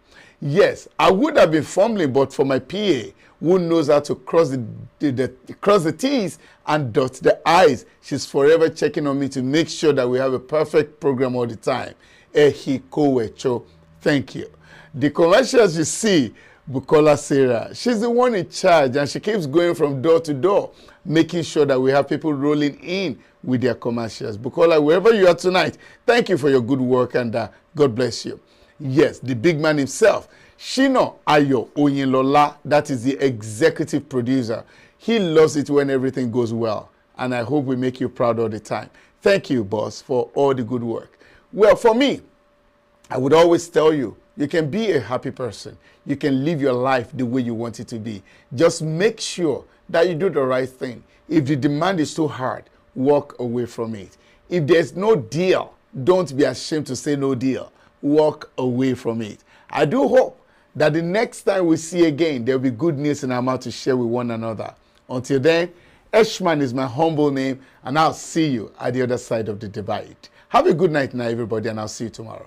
Yes, I would have been fumbling, but for my PA, who knows how to cross the T's and dot the I's. She's forever checking on me to make sure that we have a perfect program all the time. Ehikowecho, thank you. The commercials you see, Bukola Sarah, she's the one in charge, and she keeps going from door to door, making sure that we have people rolling in with their commercials. Bukola, wherever you are tonight, thank you for your good work, and God bless you. Yes, the big man himself, Shino Ayo Oyinlola, that is the executive producer. He loves it when everything goes well, and I hope we make you proud all the time. Thank you, boss, for all the good work. Well, for me, I would always tell you, you can be a happy person. You can live your life the way you want it to be. Just make sure that you do the right thing. If the demand is too hard, walk away from it. If there's no deal, don't be ashamed to say no deal. Walk away from it. I do hope that the next time we see again, there will be good news in our mouth to share with one another. Until then, Eshman is my humble name, and I'll see you at the other side of the divide. Have a good night now, everybody, and I'll see you tomorrow.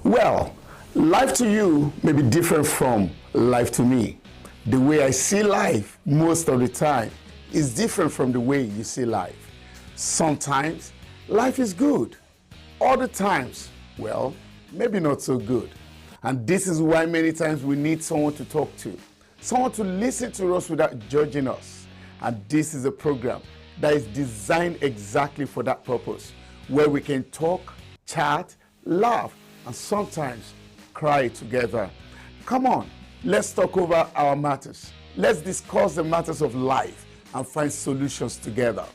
Well, life to you may be different from life to me. The way I see life most of the time is different from the way you see life. Sometimes life is good. Other times, well, maybe not so good. And this is why many times we need someone to talk to, someone to listen to us without judging us. And this is a program that is designed exactly for that purpose, where we can talk, chat, laugh, and sometimes cry together. Come on, let's talk over our matters. Let's discuss the matters of life and find solutions together.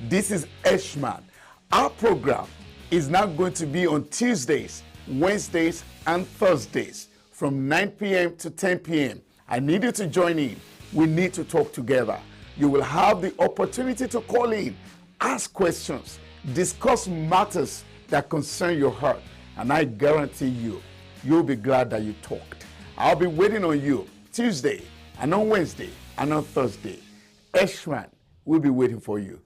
This is Eshman. Our program is now going to be on Tuesdays, Wednesdays, and Thursdays from 9 p.m. to 10 p.m. I need you to join in. We need to talk together. You will have the opportunity to call in, ask questions, discuss matters that concern your heart, and I guarantee you'll be glad that you talked. I'll be waiting on you Tuesday and on Wednesday and on Thursday. Eshman will be waiting for you.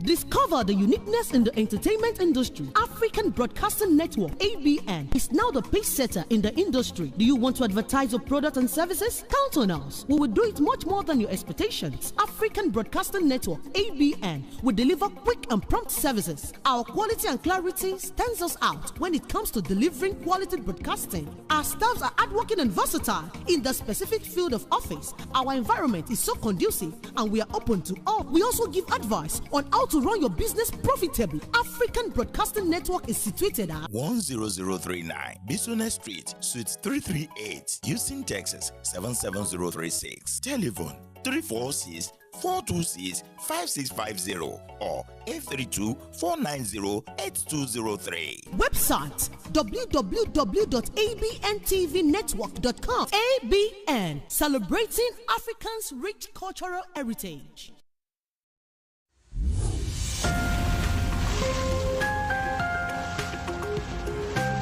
Discover the uniqueness in the entertainment industry. African Broadcasting Network, ABN, is now the pace setter in the industry. Do you want to advertise your product and services? Count on us. We will do it much more than your expectations. African Broadcasting Network, ABN, will deliver quick and prompt services. Our quality and clarity stands us out when it comes to delivering quality broadcasting. Our staffs are hardworking and versatile in the specific field of office. Our environment is so conducive and we are open to all. We also give advice on how to run your business profitably. African Broadcasting Network is situated at 10039 Business Street, Suite 338, Houston, Texas 77036. Telephone 346-426-5650 or 832-490-8203. Website www.abntvnetwork.com. ABN, celebrating Africans' rich cultural heritage.